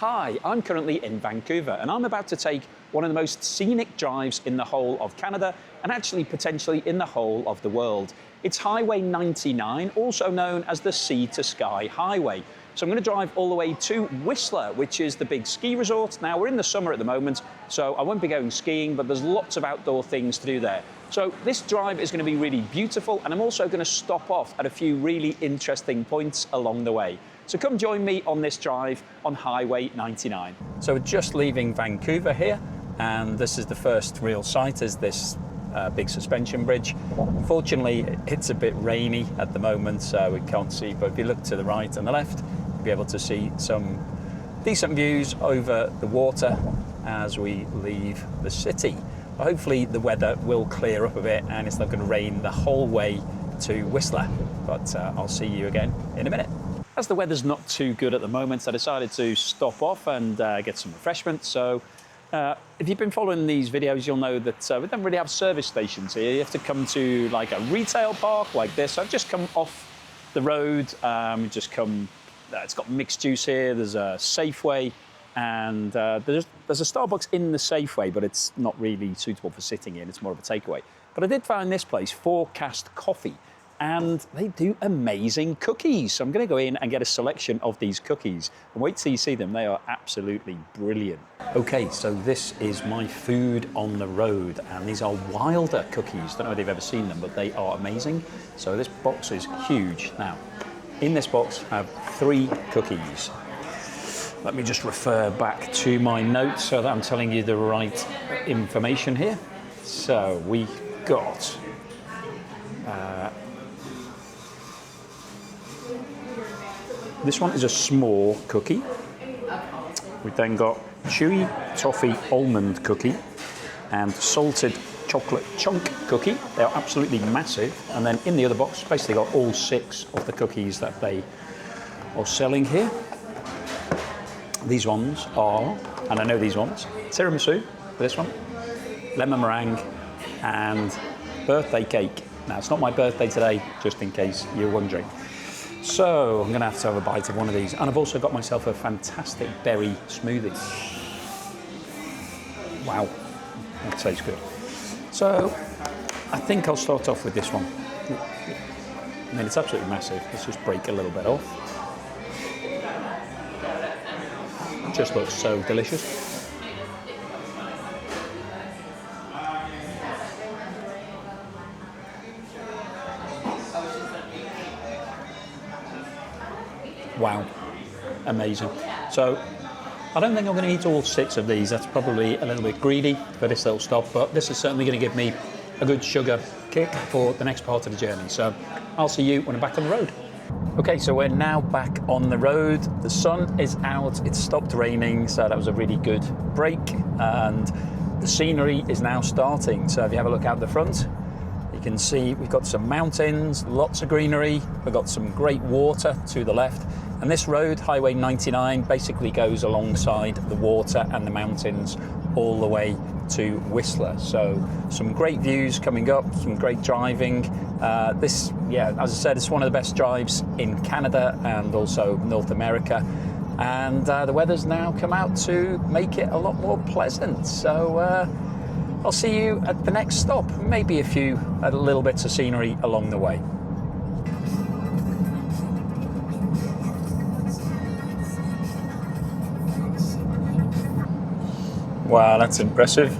Hi, I'm currently in Vancouver and I'm about to take one of the most scenic drives in the whole of Canada and actually potentially in the whole of the world. It's Highway 99, also known as the Sea to Sky Highway. So I'm going to drive all the way to Whistler, which is the big ski resort. Now we're in the summer at the moment, so I won't be going skiing, but there's lots of outdoor things to do there. So this drive is going to be really beautiful, and I'm also going to stop off at a few really interesting points along the way. So come join me on this drive on Highway 99. So we're just leaving Vancouver here, and this is the first real site, is this big suspension bridge. Unfortunately, it's a bit rainy at the moment, so we can't see, but if you look to the right and the left, you'll be able to see some decent views over the water as we leave the city. But hopefully the weather will clear up a bit and it's not going to rain the whole way to Whistler. But I'll see you again in a minute. As the weather's not too good at the moment, I decided to stop off and get some refreshments. So if you've been following these videos, you'll know that we don't really have service stations here. You have to come to like a retail park like this. I've just come off the road, it's got mixed juice here, there's a Safeway, and there's a Starbucks in the Safeway, but it's not really suitable for sitting in, it's more of a takeaway. But I did find this place, Forecast Coffee, and they do amazing cookies. So I'm going to go in and get a selection of these cookies. And wait till you see them, they are absolutely brilliant. Okay, so this is my food on the road, and these are Wilder cookies. Don't know if you've ever seen them, but they are amazing. So this box is huge. Now, in this box I have 3 cookies. Let me just refer back to my notes so that I'm telling you the right information here. So we got this one is a small cookie. We've then got chewy toffee almond cookie and salted chocolate chunk cookie. They are absolutely massive. And then in the other box, basically got all 6 of the cookies that they are selling here. These ones are, and I know these ones, tiramisu for this one, lemon meringue, and birthday cake. Now, it's not my birthday today, just in case you're wondering. So I'm going to have a bite of one of these. And I've also got myself a fantastic berry smoothie. Wow, that tastes good. So I think I'll start off with this one. I mean, it's absolutely massive. Let's just break a little bit off. It just looks so delicious. Wow, amazing. So I don't think I'm going to eat all 6 of these. That's probably a little bit greedy for this little stop, but this is certainly going to give me a good sugar kick for the next part of the journey. So I'll see you when I'm back on the road. Okay, so we're now back on the road. The sun is out, it's stopped raining, so that was a really good break, and the scenery is now starting. So if you have a look out the front, you can see we've got some mountains, lots of greenery, we've got some great water to the left, and this road, Highway 99, basically goes alongside the water and the mountains all the way to Whistler. So some great views coming up, some great driving. This, as I said, it's one of the best drives in Canada and also North America. And the weather's now come out to make it a lot more pleasant. So I'll see you at the next stop. Maybe a little bits of scenery along the way. Wow, that's impressive.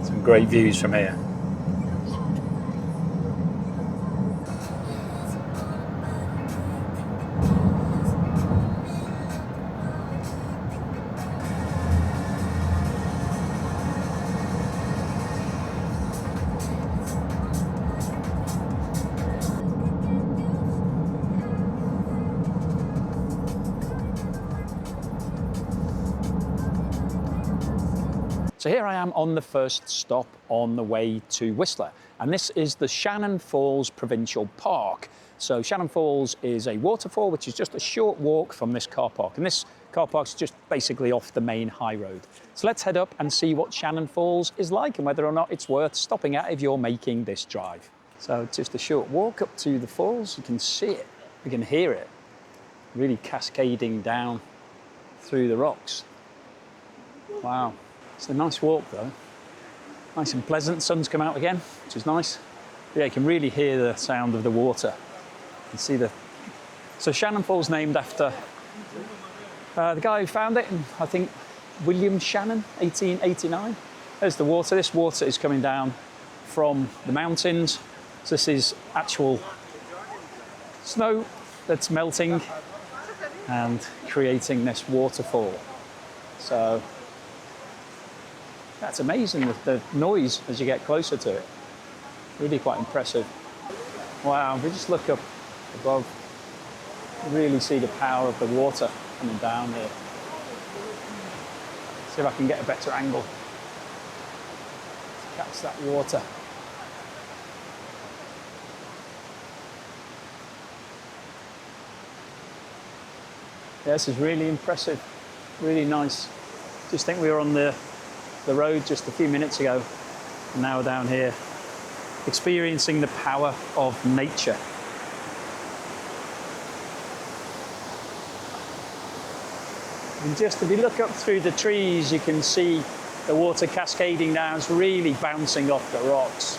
Some great views from here. So here I am on the first stop on the way to Whistler, and this is the Shannon Falls Provincial Park. So Shannon Falls is a waterfall which is just a short walk from this car park, and this car park's just basically off the main high road. So let's head up and see what Shannon Falls is like and whether or not it's worth stopping at if you're making this drive. So just a short walk up to the falls. You can see it, you can hear it really cascading down through the rocks. Wow, it's a nice walk though. Nice and pleasant, sun's come out again, which is nice. Yeah, you can really hear the sound of the water. You can see the... So Shannon Falls named after the guy who found it, I think William Shannon, 1889. There's the water. This water is coming down from the mountains. So this is actual snow that's melting and creating this waterfall. So that's amazing, the noise as you get closer to it. Really quite impressive. Wow, if we just look up above, you really see the power of the water coming down here. See if I can get a better angle to catch that water. Yeah, this is really impressive, really nice. Just think we were on the road just a few minutes ago, and now we're down here experiencing the power of nature. And just if you look up through the trees, you can see the water cascading down. It's really bouncing off the rocks.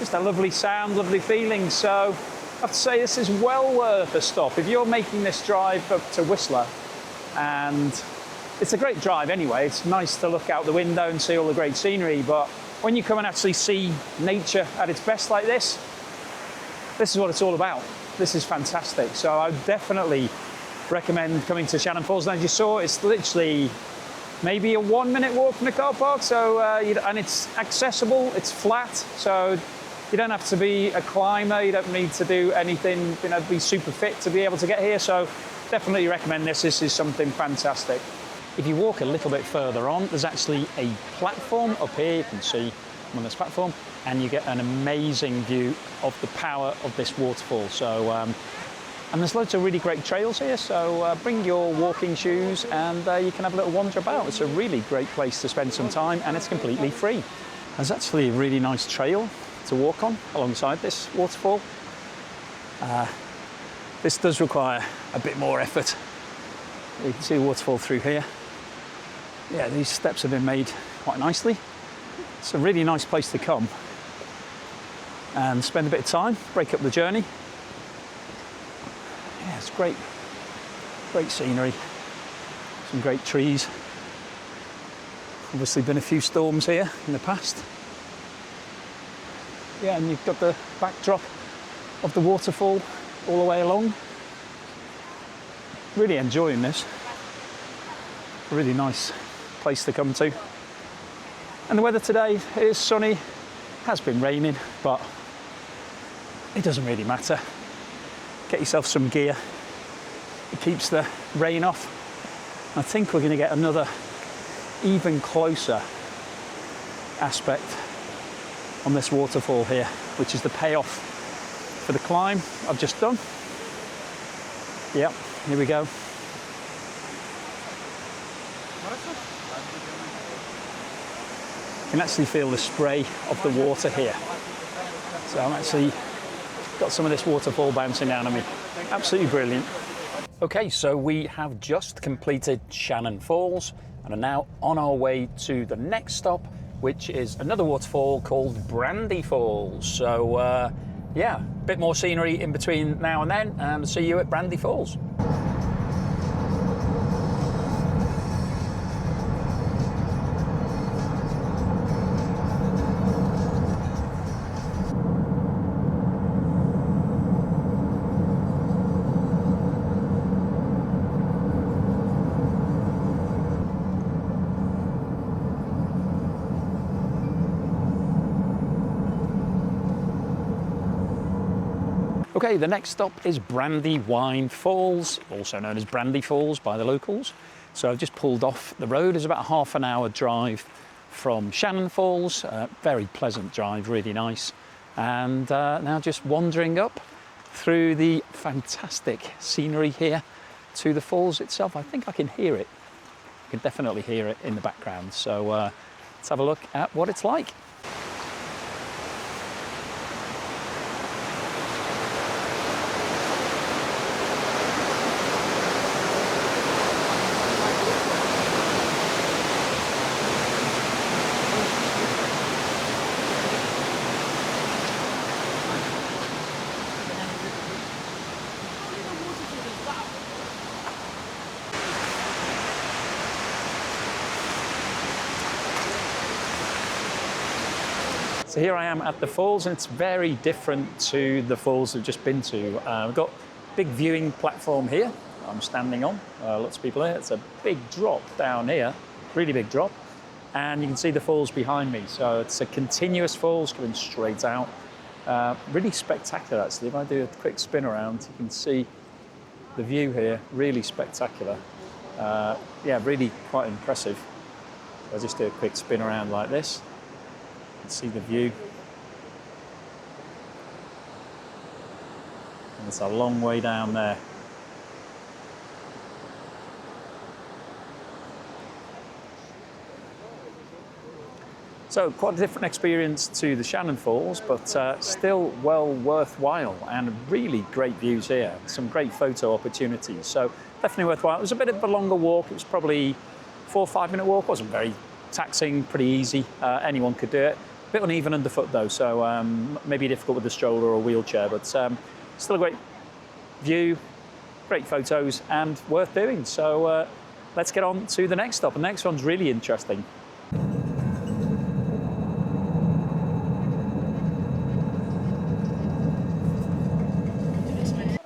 Just a lovely sound, lovely feeling. So I have to say this is well worth a stop. If you're making this drive up to Whistler, and it's a great drive anyway, it's nice to look out the window and see all the great scenery, but when you come and actually see nature at its best like this is what it's all about. This is fantastic. So I definitely recommend coming to Shannon Falls. And as you saw, it's literally maybe a 1-minute walk from the car park. So and it's accessible, it's flat, so you don't have to be a climber, you don't need to do anything, be super fit to be able to get here. So definitely recommend this. This is something fantastic. If you walk a little bit further on, there's actually a platform up here. You can see on this platform, and you get an amazing view of the power of this waterfall. So, and there's loads of really great trails here. So bring your walking shoes, and you can have a little wander about. It's a really great place to spend some time, and it's completely free. There's actually a really nice trail to walk on alongside this waterfall. This does require a bit more effort. You can see the waterfall through here. Yeah, these steps have been made quite nicely. It's a really nice place to come and spend a bit of time, break up the journey. Yeah, it's great. Great scenery, some great trees. Obviously been a few storms here in the past. Yeah, and you've got the backdrop of the waterfall all the way along. Really enjoying this. A really nice place to come to. And the weather today is sunny, has been raining, but it doesn't really matter. Get yourself some gear. It keeps the rain off. I think we're going to get another even closer aspect on this waterfall here, which is the payoff for the climb I've just done. Yep, here we go. You can actually feel the spray of the water here. So I'm actually got some of this waterfall bouncing down on me. Absolutely brilliant. Okay, so we have just completed Shannon Falls and are now on our way to the next stop, which is another waterfall called Brandywine Falls. So yeah, a bit more scenery in between now and then, and see you at Brandywine Falls. Okay, the next stop is Brandywine Falls, also known as Brandy Falls by the locals. So I've just pulled off the road. It's about a half-an-hour drive from Shannon Falls. Very pleasant drive, really nice. And now just wandering up through the fantastic scenery here to the falls itself. I think I can hear it. I can definitely hear it in the background. So let's have a look at what it's like. So here I am at the falls, and it's very different to the falls we've just been to. We've got a big viewing platform here I'm standing on. Lots of people here. It's a big drop down here, really big drop. And you can see the falls behind me. So it's a continuous falls going straight out. Really spectacular, actually. If I do a quick spin around, you can see the view here, really spectacular. Yeah, really quite impressive. I'll just do a quick spin around like this. You can see the view. And it's a long way down there. So quite a different experience to the Shannon Falls, but still well worthwhile, and really great views here. Some great photo opportunities, so definitely worthwhile. It was a bit of a longer walk. It was probably 4 or 5 minute walk. It wasn't very taxing, pretty easy. Anyone could do it. A bit uneven underfoot though, so maybe difficult with a stroller or a wheelchair, but still a great view, great photos, and worth doing. So let's get on to the next stop. The next one's really interesting.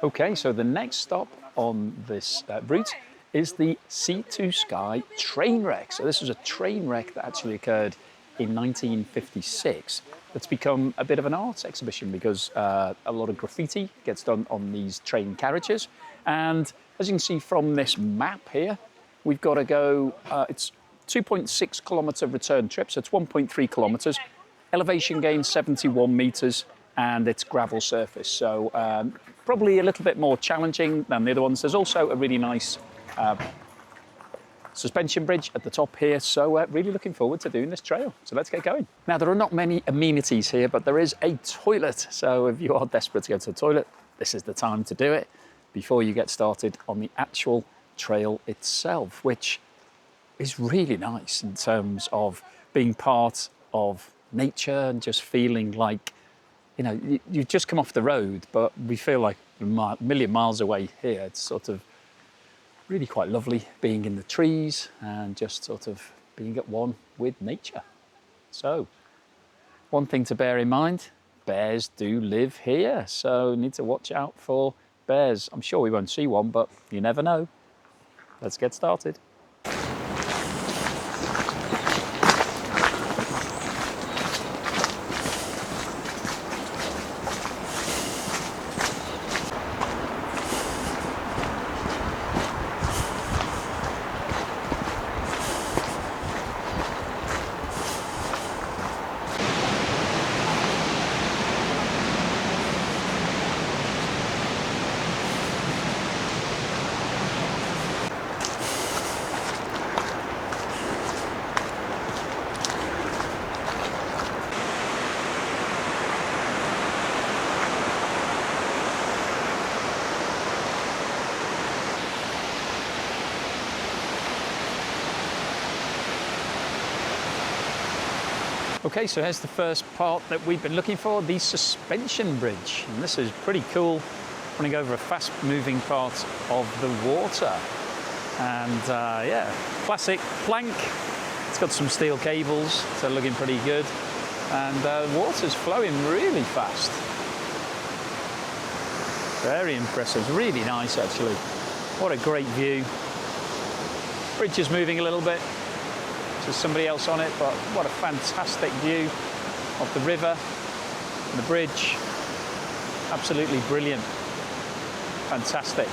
Okay, so the next stop on this route is the Sea to Sky train wreck. So this was a train wreck that actually occurred in 1956. That's become a bit of an art exhibition because a lot of graffiti gets done on these train carriages. And as you can see from this map here, we've got to go, it's 2.6 kilometre return trip, so it's 1.3 kilometres, elevation gain 71 metres, and it's gravel surface. So probably a little bit more challenging than the other ones. There's also a really nice suspension bridge at the top here, so really looking forward to doing this trail. So let's get going. Now, there are not many amenities here, but there is a toilet. So if you are desperate to go to the toilet, this is the time to do it before you get started on the actual trail itself, which is really nice in terms of being part of nature and just feeling like, you know, you've just come off the road, but we feel like a million miles away here. It's sort of really quite lovely being in the trees and just sort of being at one with nature. So, one thing to bear in mind, bears do live here, so need to watch out for bears. I'm sure we won't see one, but you never know. Let's get started. Okay, so here's the first part that we've been looking for, the suspension bridge. And this is pretty cool, running over a fast-moving part of the water. And yeah, classic plank. It's got some steel cables, so looking pretty good. And the water's flowing really fast. Very impressive, really nice actually. What a great view. Bridge is moving a little bit. There's somebody else on it, but what a fantastic view of the river and the bridge. Absolutely brilliant. Fantastic.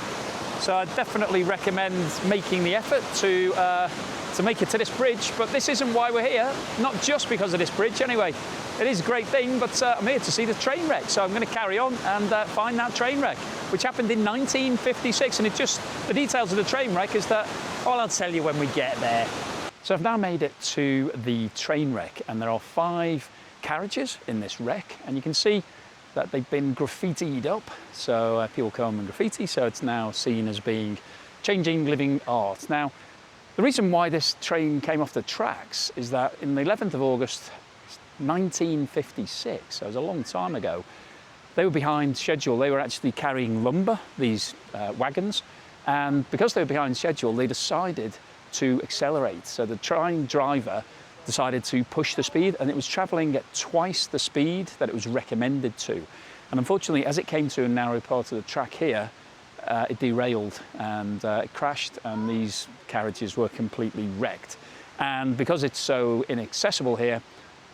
So I definitely recommend making the effort to make it to this bridge, but this isn't why we're here, not just because of this bridge anyway. It is a great thing, but I'm here to see the train wreck, so I'm going to carry on and find that train wreck, which happened in 1956, and the details of the train wreck is that, well, I'll tell you when we get there. So I've now made it to the train wreck, and there are 5 carriages in this wreck, and you can see that they've been graffitied up. So people come and graffiti, so it's now seen as being changing living art. Now, the reason why this train came off the tracks is that in the 11th of August 1956, so it was a long time ago, they were behind schedule. They were actually carrying lumber, these wagons, and because they were behind schedule, they decided to accelerate. So the train driver decided to push the speed, and it was travelling at twice the speed that it was recommended to. And unfortunately, as it came to a narrow part of the track here, it derailed and it crashed, and these carriages were completely wrecked. And because it's so inaccessible here,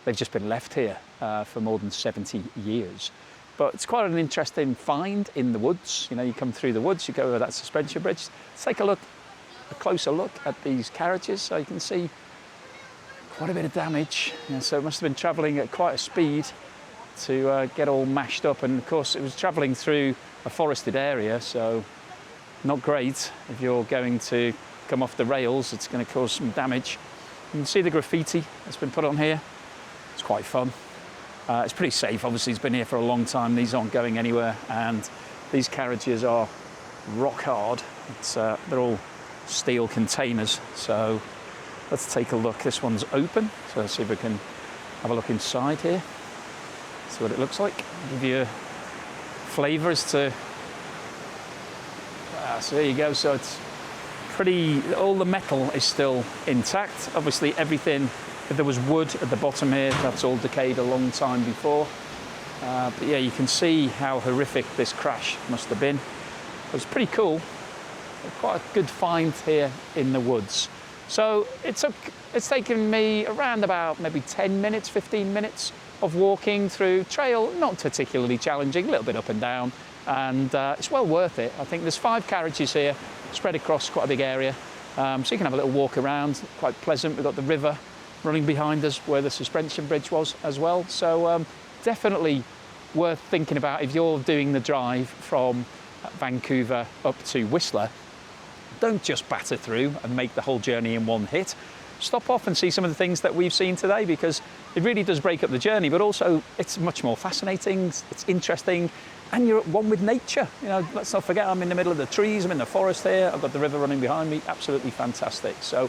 they've just been left here for more than 70 years. But it's quite an interesting find in the woods. You know, you come through the woods, you go over that suspension bridge. Let's take a closer look at these carriages, so you can see quite a bit of damage. Yeah, so it must have been travelling at quite a speed to get all mashed up. And of course, it was travelling through a forested area, so not great. If you're going to come off the rails, it's going to cause some damage. You can see the graffiti that's been put on here. It's quite fun. It's pretty safe. Obviously, it's been here for a long time. These aren't going anywhere, and these carriages are rock hard. They're all steel containers. So let's take a look. This one's open, so let's see if we can have a look inside here. See what it looks like. I'll give you a flavour as to. So there you go. So it's pretty. All the metal is still intact. Obviously, everything. If there was wood at the bottom here, that's all decayed a long time before. But yeah, you can see how horrific this crash must have been. It was pretty cool. Quite a good find here in the woods. So it's taken me around about maybe 10 minutes, 15 minutes of walking through trail, not particularly challenging, a little bit up and down, and it's well worth it. I think there's 5 carriages here, spread across quite a big area, so you can have a little walk around, quite pleasant. We've got the river running behind us where the suspension bridge was as well. So definitely worth thinking about if you're doing the drive from Vancouver up to Whistler. Don't just batter through and make the whole journey in one hit. Stop off and see some of the things that we've seen today, because it really does break up the journey, but also it's much more fascinating, it's interesting, and you're at one with nature. You know, let's not forget, I'm in the middle of the trees, I'm in the forest here, I've got the river running behind me, absolutely fantastic. So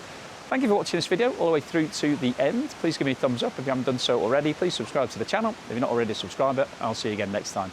thank you for watching this video all the way through to the end. Please give me a thumbs up if you haven't done so already. Please subscribe to the channel if you're not already a subscriber. I'll see you again next time.